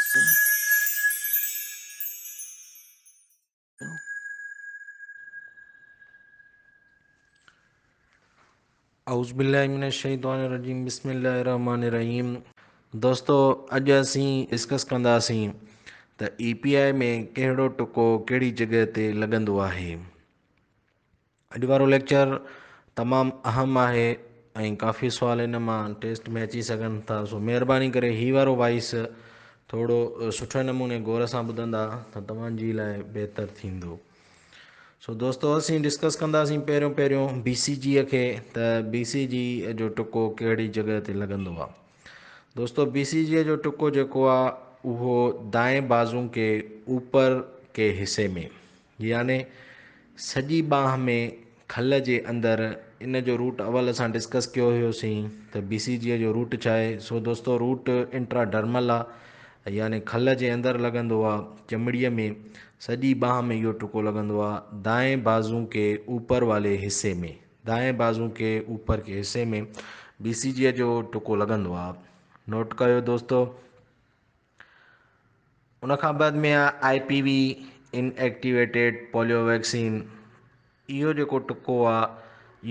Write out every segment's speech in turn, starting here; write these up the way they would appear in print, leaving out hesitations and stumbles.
औज़ुबिल्लाहिमिनश्शैतानिर्रजीम बिस्मिल्लाहिर्रहमानिर्रहीम। दोस्तों, अॼु असीं डिस्कस कंदासीं त EPI में कहिड़ो टुको कहिड़ी जॻह ते लॻंदो आहे। अॼु वारो लेक्चर तमामु अहम आहे ऐं काफ़ी सुवाल इन मां टेस्ट में अची सघनि था। सो महिरबानी करे ही वारो वॉइस थोरो सुठे नमूने गौर सां ॿुधंदा त तव्हांजी लाइ बहितरु थींदो। सो दोस्तों, असीं डिस्कस कंदासीं पहिरियों BCG खे, त BCG जो टुको कहिड़ी जॻह ते लॻंदो आहे। दोस्तों, BCG जो टुको जेको आहे उहो दाएं बाज़ू के ऊपर के हिस्से में, याने सॼी बाह में खल जे अंदरि, इन जो रूट अवल असां डिस्कस कयो हुयोसीं त BCG जो रूट छा आहे। सो दोस्तों, रूट इंट्राडर्मल आहे, याने खल जे अंदरि लॻंदो आहे, चमड़ीअ में सॼी बाह में इहो टुको लॻंदो आहे दाएं बाज़ू के ऊपर वाले हिस्से में। दाएं बाज़ू के ऊपर के हिस्से में BCG जो टुको लॻंदो आहे। नोट कयो दोस्तों। उन खां बाद में आहे IPV इनएक्टिवेटेड पोलियो वैक्सीन। इहो जेको टुको आहे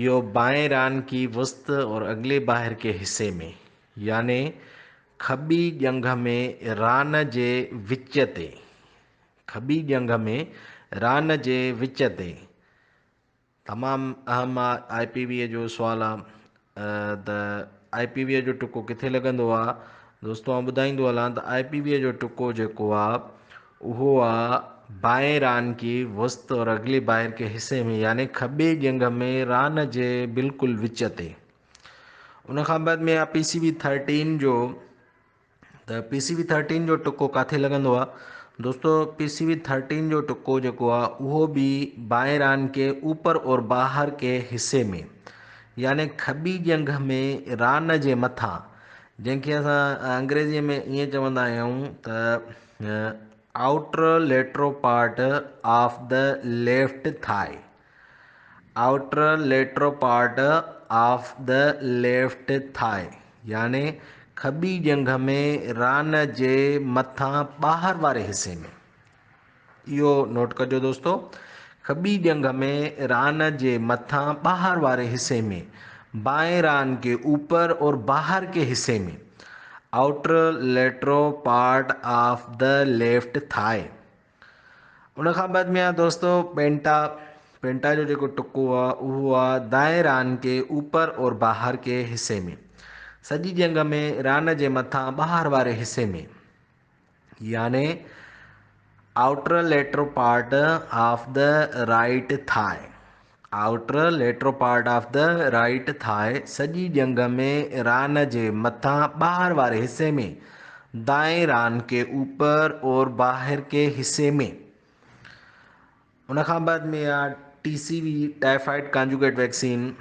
इहो बाएं रान की वस्त और अगले बाहिर के हिस्से में, याने खॿी ॼंघ में रान जे विच ते, खॿी ॼंघ में रान जे विच ते, तमामु अहम आहे। IPV जो सुवालु आहे त IPV जो टुको किथे लॻंदो आहे। दोस्तों, आउं ॿुधाईंदो हलां त IPV जो टुको जेको आहे उहो आहे बाएं रान की वस्त और अगले बाहिर के हिस्से में, याने खॿे ॼंघ में रान जे बिल्कुलु विच ते। उन खां बाद में आहे PCV 13 जो, त PCV 13 जो टुको किथे लॻंदो आहे। दोस्तों, PCV 13 जो टुको जेको आहे उहो बि बाएं रान के ऊपर और बाहर के हिस्से में, याने खॿी ॼंघ में रान जे मथां, जंहिंखे असां अंग्रेज़ीअ में ईअं चवंदा आहियूं त outer lateral part of the left thigh. Outer lateral part of the left thigh, याने खॿी ॼंघ में रान जे मथां ॿाहिरि वारे हिस्से में। इहो नोट कजो दोस्तों, खॿी ॼंघ में रान जे मथां ॿाहिरि वारे हिस्से में, बाएं रान के ऊपर और बाहर के हिस्से में, outer lateral part of the left thigh. उन खां बाद में आहे दोस्तों पेंटा। पेंटा जो जेको टुको आहे उहो आहे दाएं रान के ऊपर और बाहर के हिस्से में, सॼी ॼंघ में रान जे मथां ॿाहिरि वारे हिस्से में, याने outer lateral part of the right thigh. Outer lateral part of the right thigh, सॼी ॼंघ में रान जे मथां ॿाहिरि वारे हिस्से में, दाएं रान के ऊपर और बाहर के हिस्से में। उन खां बाद में आहे TCV टाइफाइड कॉन्जुगेट वैक्सीन,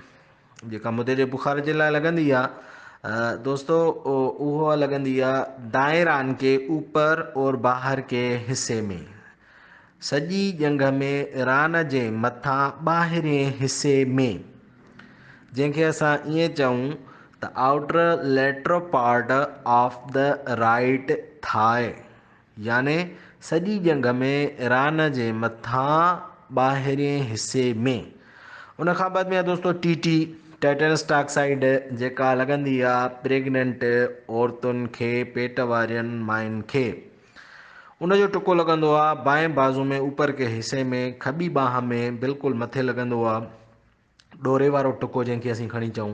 जेका मुदे जे बुखार जे लाइ लॻंदी आहे। दोस्तों, उहो लॻंदी आहे दाएं रान के ऊपर और बाहर के हिस्से में, सॼी ॼंघ में रान जे मथां ॿाहिरें हिस्से में, जंहिंखे असां ईअं चऊं त outer lateral part of the right thigh, याने सॼी ॼंघ में रान जे मथां ॿाहिरें हिस्से में। उन खां बाद में आहे दोस्तों TT टेटनस टॉक्साइड, जेका लॻंदी आहे प्रेग्नेंट औरतुनि खे, पेट वारियुनि मायुनि खे। उन जो टुको लॻंदो आहे बाएं बाज़ू में ऊपर के हिस्से में, खॿी बाह में बिल्कुलु मथे लॻंदो आहे। ॾोरे वारो टुको जंहिंखे असीं खणी चऊं,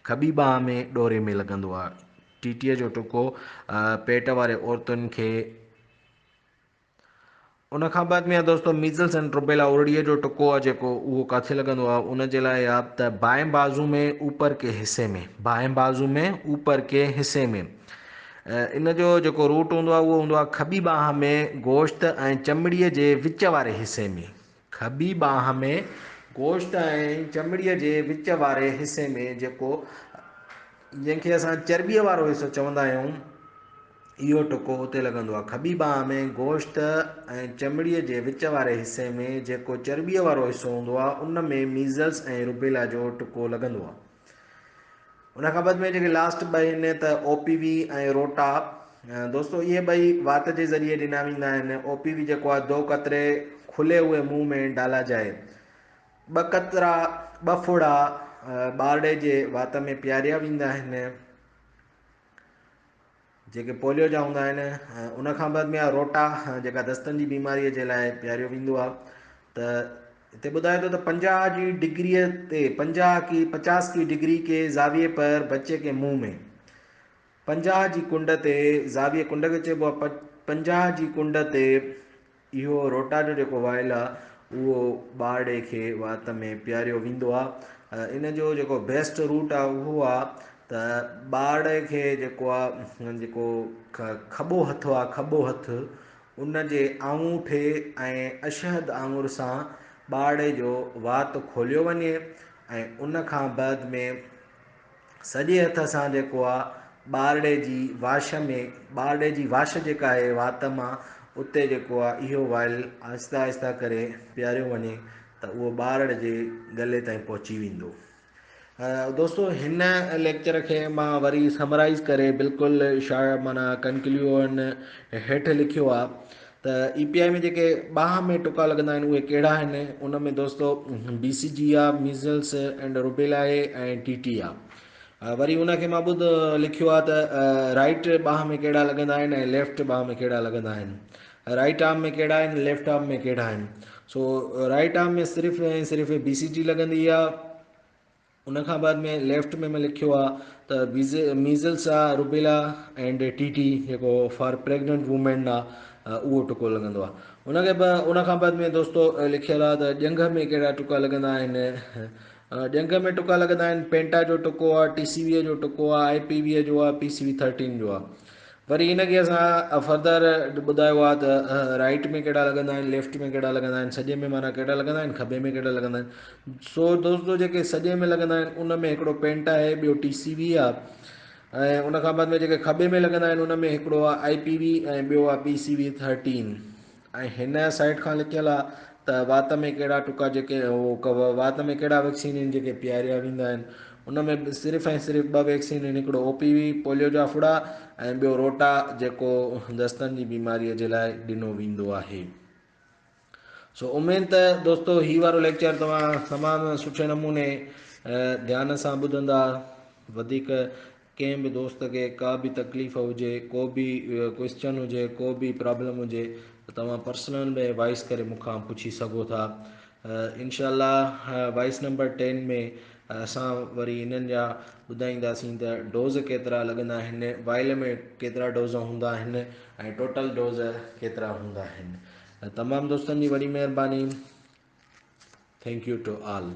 खॿी बाह में ॾोरे में लॻंदो आहे। TT जो टुको पेट वारे औरतुनि खे। उन खां बाद में आहे दोस्तों मीज़ल्स एंड रुबेला उरड़ीअ जो टुको आहे जेको, उहो किथे लॻंदो आहे। उन जे लाइ आहे त बाएं बाज़ू में ऊपर के हिस्से में, बाएं बाज़ू में ऊपर के हिस्से में। इन जो जेको रूट हूंदो आहे उहो हूंदो आहे खॿी बाह में गोश्त ऐं चमड़ीअ जे विच वारे हिस्से में। खॿी बाह में गोश्त ऐं चमड़ीअ जे विच वारे हिस्से में, जेको जंहिंखे असां चर्ॿीअ वारो हिसो चवंदा आहियूं, इहो टुको उते लॻंदो आहे। खॿी बाह में गोश्त ऐं चमड़ीअ जे विच वारे हिस्से में जेको चर्ॿीअ वारो हिसो हूंदो आहे, उन में मीज़ल्स ऐं रुबेला जो टुको लॻंदो आहे। उन खां बाद में जेके लास्ट ॿ आहिनि त OPV ऐं रोटा। दोस्तों ये ॿई वात जे ज़रिए ॾिना वेंदा आहिनि। OPV जेको आहे दो कतरे खुले हुए मुंह में डाला जाए। ॿ कतरा ॿ फुड़ा ॿारड़े जे वात में पीआरिया वेंदा आहिनि जेके पोलियो जा हूंदा आहिनि। उन खां बाद में आहे रोटा जेका दस्तनि जी बीमारीअ जे लाइ पीआरियो वेंदो आहे। त हिते ॿुधाए थो त 50 जी डिग्रीअ ते 50 की डिग्री के ज़ाविये पर बच्चे के मुंह में 50 जी कुंड ते ज़ाविये कुंड खे चइबो आहे। 50 जी कुंड ते इहो रोटा जो जेको वाइल आहे उहो ॿारड़े खे वात में पीआरियो वेंदो आहे। इन जो जेको बेस्ट रूट आहे उहो आहे त ॿारड़े खे जेको आहे जेको खॿो हथु आहे खॿो हथु उन जे आङूठे ऐं अशहद आङुर सां ॿारड़े जो वात खोलियो वञे ऐं उन खां बाद में सॼे हथ सां जेको आहे ॿारड़े जी वाश में ॿारड़े जी वाश जेका आहे वात मां उते जेको आहे इहो वाइल आहिस्ता आहिस्ता करे पीआरियो वञे त उहो ॿारड़ जे गले ताईं पहुची वेंदो। दोस्तों हिन लेक्चर खे मां वरी समराइज़ करे बिल्कुलु माना कंक्लूजन हेठि लिखियो आहे त EPI में जेके ॿाह में टुका लॻंदा आहिनि उहे कहिड़ा आहिनि। उन में दोस्तों BCG आहे, मीज़ल्स एंड रुबेला आहे ऐं TT आहे। वरी उनखे मां लिखियो आहे त राइट ॿाह में कहिड़ा लॻंदा आहिनि ऐं लेफ्ट ॿाह में कहिड़ा लॻंदा आहिनि। राइट आर्म में कहिड़ा आहिनि, लेफ्ट आर्म में कहिड़ा आहिनि। सो राइट आर्म में सिर्फ़ु ऐं सिर्फ़ु BCG लॻंदी आहे। उन खां बाद में लेफ्ट में मैं लिखियो आहे त मीज़ल्स आहे, रुबेला एंड TT जेको फॉर प्रेग्नेंट वूमेन आहे उहो टुको लॻंदो आहे। उन खां बाद में दोस्तों लिखियलु आहे त ॼंघ में कहिड़ा टुका लॻंदा आहिनि। ॼंघ में टुका लॻंदा आहिनि पेंटा जो टुको आहे, TCV जो टुको आहे, IPV जो आहे, PCV 13 जो आहे। वरी इनखे असां फर्दर ॿुधायो आहे त राइट में कहिड़ा लॻंदा आहिनि, लेफ्ट में कहिड़ा लॻंदा आहिनि, सॼे में माना कहिड़ा लॻंदा आहिनि, खॿे में कहिड़ा लॻंदा आहिनि। सो दोस्तों जेके सॼे में लॻंदा आहिनि उन में हिकिड़ो पेंटा आहे, ॿियो TCV आहे ऐं उन खां बाद में जेके खॿे में लॻंदा आहिनि उन में हिकिड़ो आहे IPV ऐं ॿियो आहे PCV 13। ऐं हिन साइड खां लिखियलु आहे त वात में कहिड़ा टुका जेके वात में कहिड़ा वैक्सीन आहिनि जेके पीआरिया वेंदा आहिनि। उन में सिर्फ़ु ऐं सिर्फ़ु 2 वैक्सीन आहिनि, हिकिड़ो OPV पोलियो जा फुड़ा ऐं ॿियो रोटा जेको दस्तनि जी बीमारीअ जे लाइ ॾिनो वेंदो आहे। सो उमेद त दोस्तों ही वारो लेक्चर तव्हां तमामु सुठे नमूने ध्यान सां ॿुधंदा। वधीक कंहिं बि दोस्त खे का बि तकलीफ़ हुजे, को बि क्वेश्चन हुजे, को बि प्रॉब्लम हुजे त तव्हां पर्सनल में वॉइस करे मूंखां पुछी सघो था। इंशाअल्लाह वॉइस नंबर 10 में असां वरी इन्हनि जा ॿुधाईंदासीं त डोज़ केतिरा लॻंदा आहिनि, वाइल में केतिरा डोज़ हूंदा आहिनि ऐं टोटल डोज़ केतिरा हूंदा आहिनि। तमामु दोस्तनि जी वॾी महिरबानी। Thank you to all.